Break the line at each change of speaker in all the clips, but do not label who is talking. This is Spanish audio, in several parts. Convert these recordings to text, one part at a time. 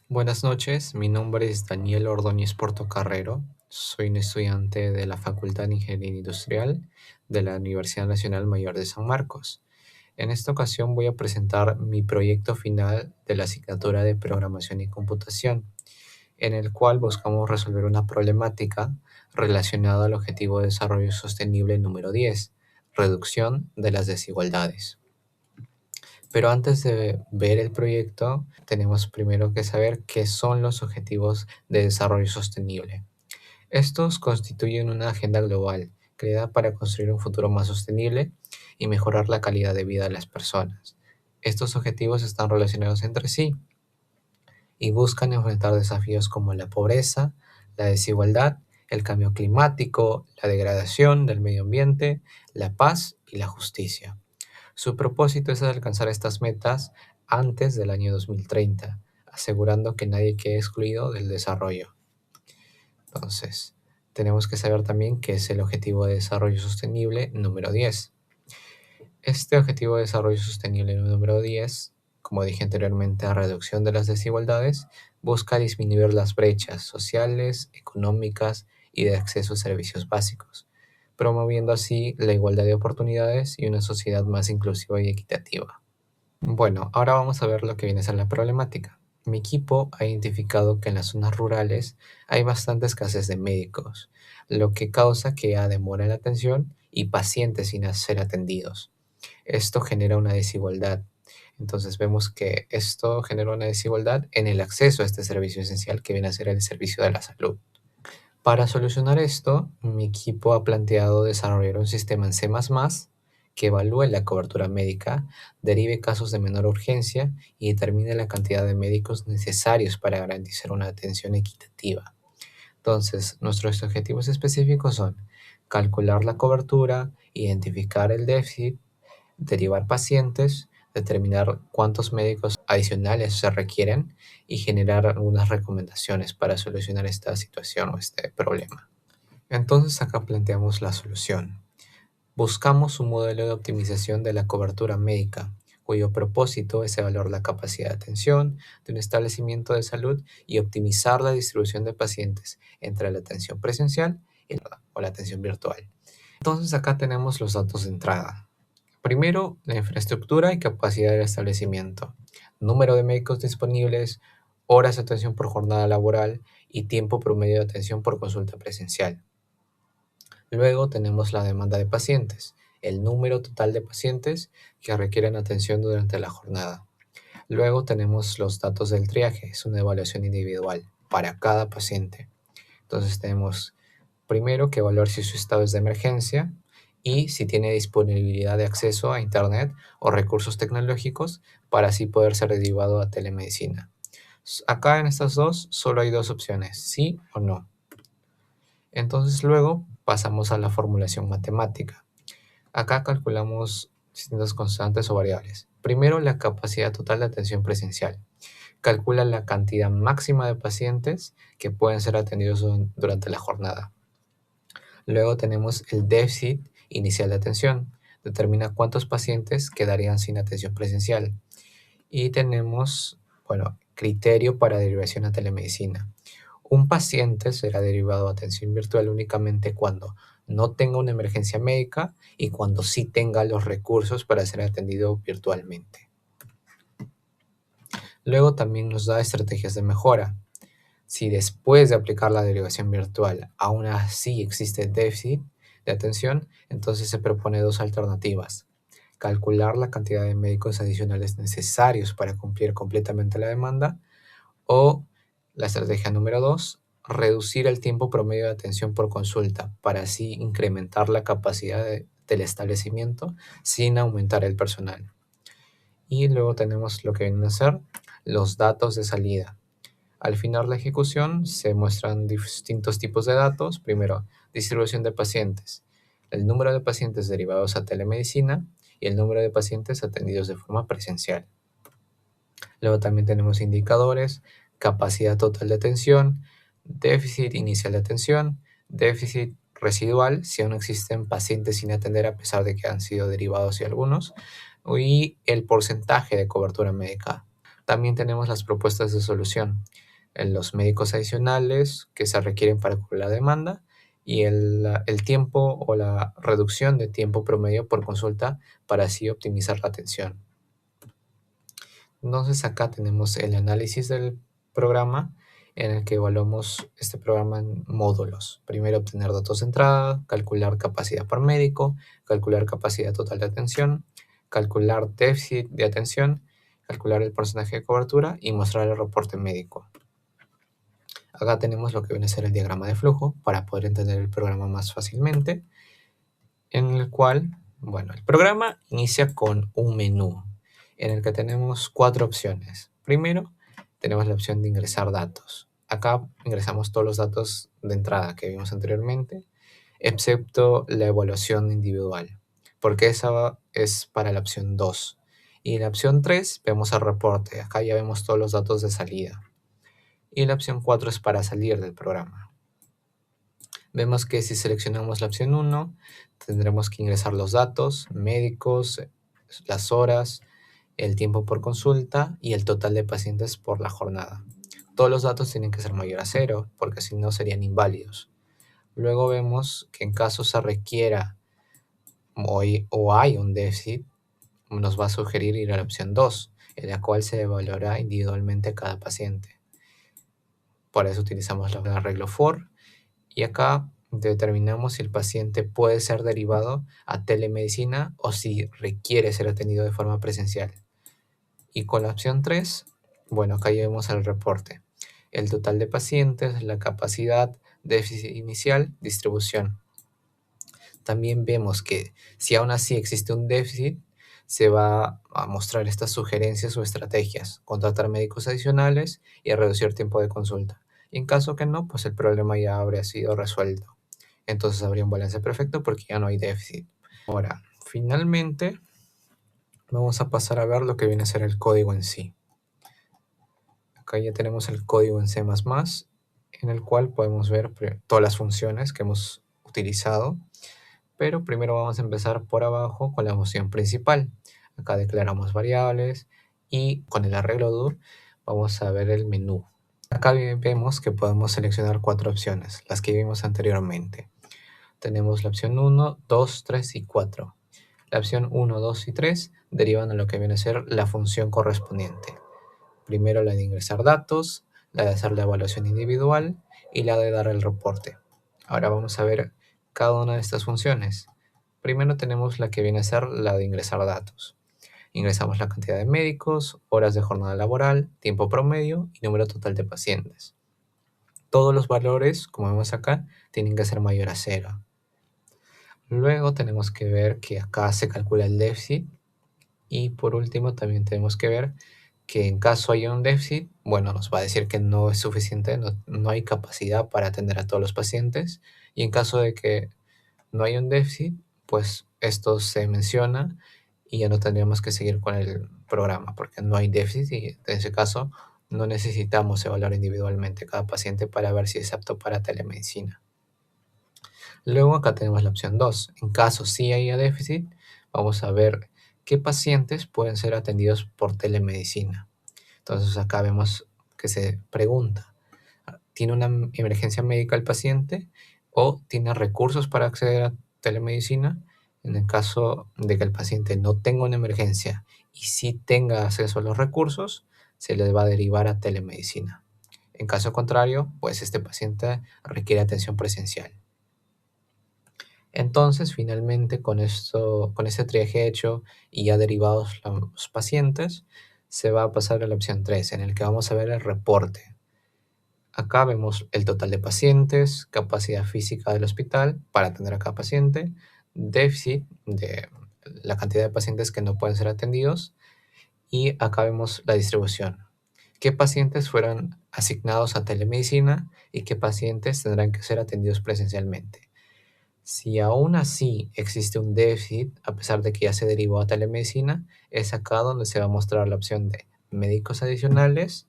Buenas noches, mi nombre es Daniel Ordóñez Portocarrero, soy un estudiante de la Facultad de Ingeniería Industrial de la Universidad Nacional Mayor de San Marcos. En esta ocasión voy a presentar mi proyecto final de la asignatura de Programación y Computación, en el cual buscamos resolver una problemática relacionada al Objetivo de Desarrollo Sostenible número 10, reducción de las desigualdades. Pero antes de ver el proyecto, tenemos primero que saber qué son los Objetivos de Desarrollo Sostenible. Estos constituyen una agenda global creada para construir un futuro más sostenible y mejorar la calidad de vida de las personas. Estos objetivos están relacionados entre sí y buscan enfrentar desafíos como la pobreza, la desigualdad, el cambio climático, la degradación del medio ambiente, la paz y la justicia. Su propósito es alcanzar estas metas antes del año 2030, asegurando que nadie quede excluido del desarrollo. Entonces, tenemos que saber también qué es el Objetivo de Desarrollo Sostenible número 10. Este Objetivo de Desarrollo Sostenible número 10, como dije anteriormente, a reducción de las desigualdades, busca disminuir las brechas sociales, económicas y de acceso a servicios básicos, promoviendo así la igualdad de oportunidades y una sociedad más inclusiva y equitativa. Bueno, ahora vamos a ver lo que viene a ser la problemática. Mi equipo ha identificado que en las zonas rurales hay bastante escasez de médicos, lo que causa que haya demora en la atención y pacientes sin ser atendidos. Esto genera una desigualdad. Entonces vemos que esto genera una desigualdad en el acceso a este servicio esencial que viene a ser el servicio de la salud. Para solucionar esto, mi equipo ha planteado desarrollar un sistema en C++ que evalúe la cobertura médica, derive casos de menor urgencia y determine la cantidad de médicos necesarios para garantizar una atención equitativa. Entonces, nuestros objetivos específicos son calcular la cobertura, identificar el déficit, derivar pacientes, determinar cuántos médicos adicionales se requieren y generar algunas recomendaciones para solucionar esta situación o este problema. Entonces acá planteamos la solución. Buscamos un modelo de optimización de la cobertura médica, cuyo propósito es evaluar la capacidad de atención de un establecimiento de salud y optimizar la distribución de pacientes entre la atención presencial o la atención virtual. Entonces acá tenemos los datos de entrada. Primero, la infraestructura y capacidad del establecimiento, número de médicos disponibles, horas de atención por jornada laboral y tiempo promedio de atención por consulta presencial. Luego tenemos la demanda de pacientes, el número total de pacientes que requieren atención durante la jornada. Luego tenemos los datos del triaje, es una evaluación individual para cada paciente. Entonces tenemos primero que evaluar si su estado es de emergencia y si tiene disponibilidad de acceso a Internet o recursos tecnológicos para así poder ser derivado a telemedicina. Acá en estas dos solo hay dos opciones, sí o no. Entonces luego pasamos a la formulación matemática. Acá calculamos distintas constantes o variables. Primero, la capacidad total de atención presencial. Calcula la cantidad máxima de pacientes que pueden ser atendidos durante la jornada. Luego tenemos el déficit inicial de atención. Determina cuántos pacientes quedarían sin atención presencial. Y tenemos, criterio para derivación a telemedicina. Un paciente será derivado a atención virtual únicamente cuando no tenga una emergencia médica y cuando sí tenga los recursos para ser atendido virtualmente. Luego también nos da estrategias de mejora. Si después de aplicar la derivación virtual aún así existe déficit de atención, entonces se propone dos alternativas. Calcular la cantidad de médicos adicionales necesarios para cumplir completamente la demanda o la estrategia número 2, reducir el tiempo promedio de atención por consulta para así incrementar la capacidad del establecimiento sin aumentar el personal. Y luego tenemos lo que vienen a ser los datos de salida. Al final la ejecución se muestran distintos tipos de datos. Primero, distribución de pacientes, el número de pacientes derivados a telemedicina y el número de pacientes atendidos de forma presencial. Luego también tenemos indicadores, capacidad total de atención, déficit inicial de atención, déficit residual, si aún existen pacientes sin atender a pesar de que han sido derivados y algunos, y el porcentaje de cobertura médica. También tenemos las propuestas de solución, los médicos adicionales que se requieren para cubrir la demanda y el tiempo o la reducción de tiempo promedio por consulta para así optimizar la atención. Entonces acá tenemos el análisis del programa en el que evaluamos este programa en módulos. Primero obtener datos de entrada, calcular capacidad por médico, calcular capacidad total de atención, calcular déficit de atención, calcular el porcentaje de cobertura y mostrar el reporte médico. Acá tenemos lo que viene a ser el diagrama de flujo para poder entender el programa más fácilmente, en el cual, bueno, el programa inicia con un menú en el que tenemos 4 opciones. Primero, tenemos la opción de ingresar datos. Acá ingresamos todos los datos de entrada que vimos anteriormente, excepto la evaluación individual, porque esa es para la opción 2. Y en la opción 3 vemos el reporte. Acá ya vemos todos los datos de salida. Y la opción 4 es para salir del programa. Vemos que si seleccionamos la opción 1, tendremos que ingresar los datos médicos, las horas, el tiempo por consulta y el total de pacientes por la jornada. Todos los datos tienen que ser mayor a 0, porque si no serían inválidos. Luego vemos que en caso se requiera o hay un déficit, nos va a sugerir ir a la opción 2, en la cual se evaluará individualmente a cada paciente. Por eso utilizamos el arreglo FOR. Y acá determinamos si el paciente puede ser derivado a telemedicina o si requiere ser atendido de forma presencial. Y con la opción 3, bueno, acá ya vemos el reporte. El total de pacientes, la capacidad, déficit inicial, distribución. También vemos que si aún así existe un déficit, se va a mostrar estas sugerencias o estrategias, contratar médicos adicionales y reducir tiempo de consulta. Y en caso que no, pues el problema ya habría sido resuelto. Entonces habría un balance perfecto porque ya no hay déficit. Ahora, finalmente, vamos a pasar a ver lo que viene a ser el código en sí. Acá ya tenemos el código en C++, en el cual podemos ver todas las funciones que hemos utilizado. Pero primero vamos a empezar por abajo con la función principal. Acá declaramos variables y con el arreglo DUR vamos a ver el menú. Acá vemos que podemos seleccionar 4 opciones, las que vimos anteriormente. Tenemos la opción 1, 2, 3 y 4. La opción 1, 2 y 3 derivan a lo que viene a ser la función correspondiente. Primero la de ingresar datos, la de hacer la evaluación individual y la de dar el reporte. Ahora vamos a ver cada una de estas funciones. Primero tenemos la que viene a ser la de ingresar datos. Ingresamos la cantidad de médicos, horas de jornada laboral, tiempo promedio y número total de pacientes. Todos los valores, como vemos acá, tienen que ser mayor a 0. Luego tenemos que ver que acá se calcula el déficit. Y por último también tenemos que ver que en caso haya un déficit, bueno, nos va a decir que no es suficiente, no hay capacidad para atender a todos los pacientes. Y en caso de que no hay un déficit, pues esto se menciona y ya no tendríamos que seguir con el programa porque no hay déficit y en ese caso no necesitamos evaluar individualmente cada paciente para ver si es apto para telemedicina. Luego acá tenemos la opción 2. En caso sí haya déficit, vamos a ver qué pacientes pueden ser atendidos por telemedicina. Entonces acá vemos que se pregunta, ¿tiene una emergencia médica el paciente o tiene recursos para acceder a telemedicina? En el caso de que el paciente no tenga una emergencia y sí tenga acceso a los recursos, se le va a derivar a telemedicina. En caso contrario, pues este paciente requiere atención presencial. Entonces, finalmente, con este triaje hecho y ya derivados los pacientes, se va a pasar a la opción 3, en el que vamos a ver el reporte. Acá vemos el total de pacientes, capacidad física del hospital para atender a cada paciente, déficit de la cantidad de pacientes que no pueden ser atendidos, y acá vemos la distribución. ¿Qué pacientes fueron asignados a telemedicina y qué pacientes tendrán que ser atendidos presencialmente? Si aún así existe un déficit, a pesar de que ya se derivó a telemedicina, es acá donde se va a mostrar la opción de médicos adicionales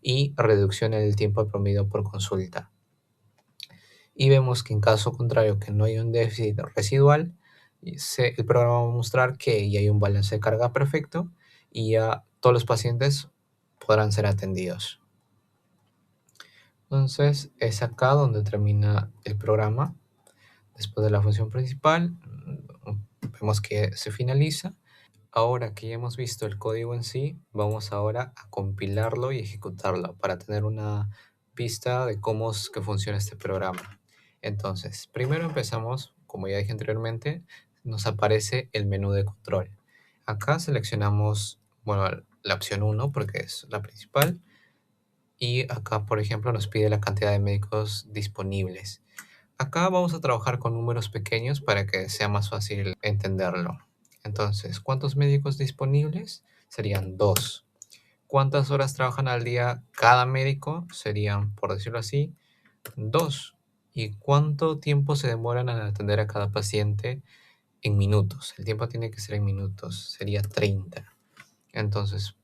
y reducción en el tiempo promedio por consulta. Y vemos que en caso contrario, que no hay un déficit residual, el programa va a mostrar que ya hay un balance de carga perfecto y ya todos los pacientes podrán ser atendidos. Entonces es acá donde termina el programa. Después de la función principal, vemos que se finaliza. Ahora que ya hemos visto el código en sí, vamos ahora a compilarlo y ejecutarlo para tener una vista de cómo es que funciona este programa. Entonces, primero empezamos, como ya dije anteriormente, nos aparece el menú de control. Acá seleccionamos, bueno, la opción 1 porque es la principal. Y acá, por ejemplo, nos pide la cantidad de médicos disponibles. Acá vamos a trabajar con números pequeños para que sea más fácil entenderlo. Entonces, ¿cuántos médicos disponibles? Serían 2. ¿Cuántas horas trabajan al día cada médico? Serían, por decirlo así, 2. ¿Y cuánto tiempo se demoran en atender a cada paciente en minutos? El tiempo tiene que ser en minutos, sería 30. Entonces,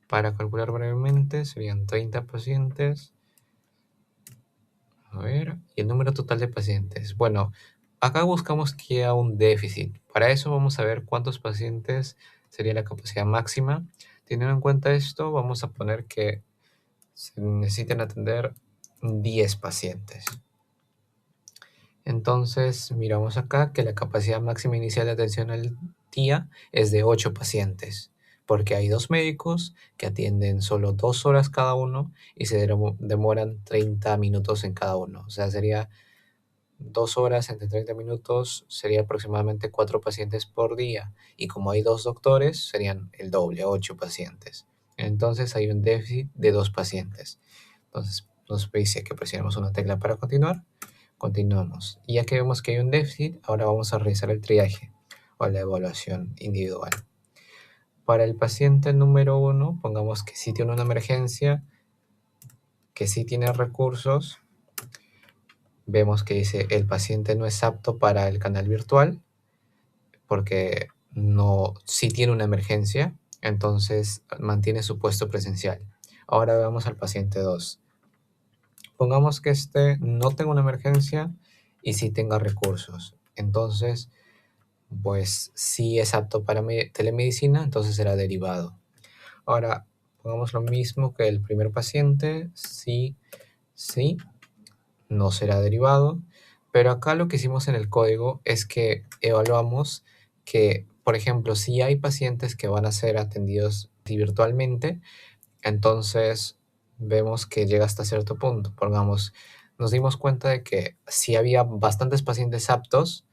para calcular brevemente, serían 30 pacientes. A ver, y el número total de pacientes. Bueno, acá buscamos que haya un déficit. Para eso vamos a ver cuántos pacientes sería la capacidad máxima. Teniendo en cuenta esto, vamos a poner que se necesiten atender 10 pacientes. Entonces, miramos acá que la capacidad máxima inicial de atención al día es de 8 pacientes, porque hay 2 médicos que atienden solo 2 horas cada uno y se demoran 30 minutos en cada uno. O sea, sería 2 horas entre 30 minutos, sería aproximadamente 4 pacientes por día. Y como hay 2 doctores, serían el doble, 8 pacientes. Entonces hay un déficit de 2 pacientes. Entonces nos dice que presionemos una tecla para continuar. Continuamos. Y ya que vemos que hay un déficit, ahora vamos a realizar el triaje o la evaluación individual. Para el paciente número 1, pongamos que sí tiene una emergencia, que sí tiene recursos. Vemos que dice el paciente no es apto para el canal virtual porque no, sí tiene una emergencia, entonces mantiene su puesto presencial. Ahora veamos al paciente 2. Pongamos que este no tenga una emergencia y sí tenga recursos. Entonces, pues sí es apto para telemedicina, entonces será derivado. Ahora, pongamos lo mismo que el primer paciente, sí, sí, no será derivado. Pero acá lo que hicimos en el código es que evaluamos que, por ejemplo, si hay pacientes que van a ser atendidos virtualmente, entonces vemos que llega hasta cierto punto. Pongamos, nos dimos cuenta de que si había bastantes pacientes aptos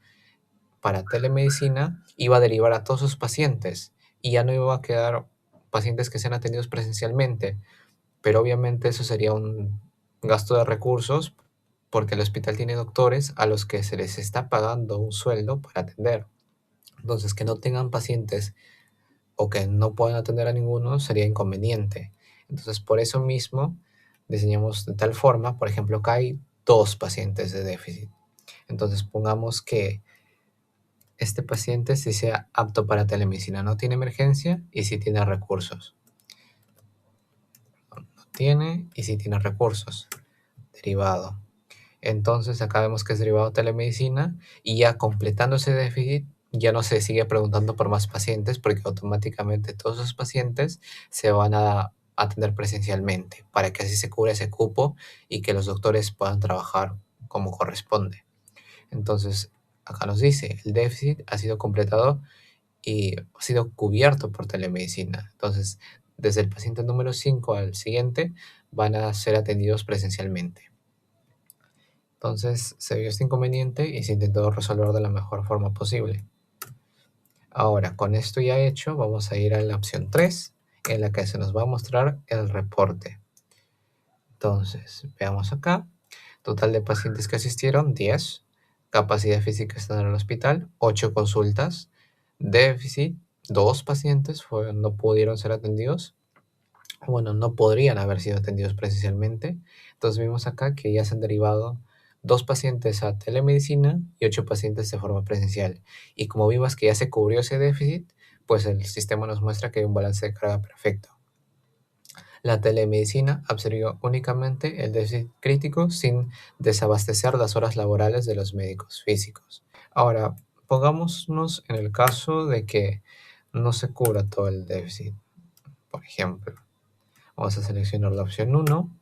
para telemedicina, iba a derivar a todos sus pacientes y ya no iba a quedar pacientes que sean atendidos presencialmente. Pero obviamente eso sería un gasto de recursos porque el hospital tiene doctores a los que se les está pagando un sueldo para atender. Entonces, que no tengan pacientes o que no puedan atender a ninguno sería inconveniente. Entonces, por eso mismo diseñamos de tal forma, por ejemplo, que hay 2 pacientes de déficit. Entonces, pongamos que este paciente sí sea apto para telemedicina, no tiene emergencia y sí tiene recursos. No tiene y sí tiene recursos. Derivado. Entonces acá vemos que es derivado de telemedicina y ya completando ese déficit ya no se sigue preguntando por más pacientes porque automáticamente todos esos pacientes se van a atender presencialmente para que así se cubra ese cupo y que los doctores puedan trabajar como corresponde. Entonces acá nos dice el déficit ha sido completado y ha sido cubierto por telemedicina. Entonces desde el paciente número 5 al siguiente van a ser atendidos presencialmente. Entonces se vio este inconveniente y se intentó resolver de la mejor forma posible. Ahora, con esto ya hecho, vamos a ir a la opción 3, en la que se nos va a mostrar el reporte. Entonces, veamos acá. Total de pacientes que asistieron, 10. Capacidad física estándar en el hospital, 8 consultas. Déficit, 2 pacientes no pudieron ser atendidos. Bueno, no podrían haber sido atendidos presencialmente. Entonces vimos acá que ya se han derivado 2 pacientes a telemedicina y 8 pacientes de forma presencial. Y como vimos que ya se cubrió ese déficit, pues el sistema nos muestra que hay un balance de carga perfecto. La telemedicina absorbió únicamente el déficit crítico sin desabastecer las horas laborales de los médicos físicos. Ahora, pongámonos en el caso de que no se cubra todo el déficit, por ejemplo. Vamos a seleccionar la opción 1.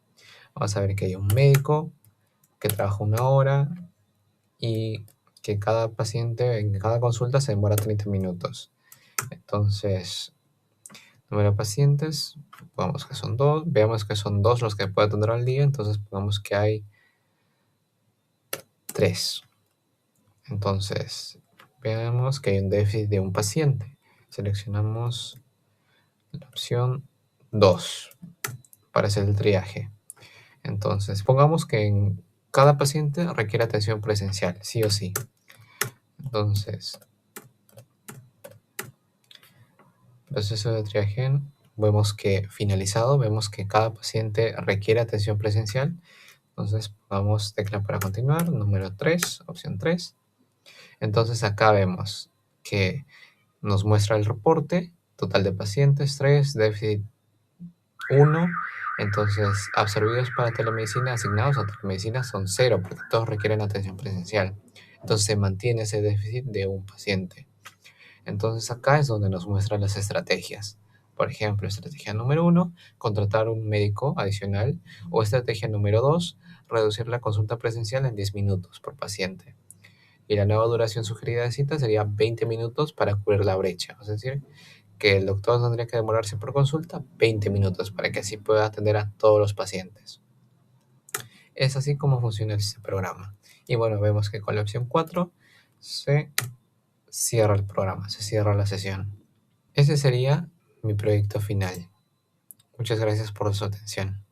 Vamos a ver que hay un médico que trabaja 1 hora y que cada paciente en cada consulta se demora 30 minutos. Entonces, número de pacientes, pongamos que son 2, veamos que son 2 los que puede atender al día, entonces pongamos que hay 3. Entonces, veamos que hay un déficit de un paciente. Seleccionamos la opción 2 para hacer el triaje. Entonces, pongamos que en cada paciente requiere atención presencial, sí o sí. Entonces, proceso de triaje, vemos que finalizado, vemos que cada paciente requiere atención presencial. Entonces, vamos tecla para continuar, número 3, opción 3. Entonces, acá vemos que nos muestra el reporte, total de pacientes 3, déficit 1. Entonces, absorbidos para telemedicina, asignados a telemedicina son 0, porque todos requieren atención presencial. Entonces, se mantiene ese déficit de un paciente. Entonces, acá es donde nos muestran las estrategias. Por ejemplo, estrategia número 1, contratar un médico adicional. O estrategia número 2, reducir la consulta presencial en 10 minutos por paciente. Y la nueva duración sugerida de cita sería 20 minutos para cubrir la brecha. Es decir, que el doctor tendría que demorarse por consulta 20 minutos para que así pueda atender a todos los pacientes. Es así como funciona este programa. Y bueno, vemos que con la opción 4 se cierra el programa, se cierra la sesión. Ese sería mi proyecto final. Muchas gracias por su atención.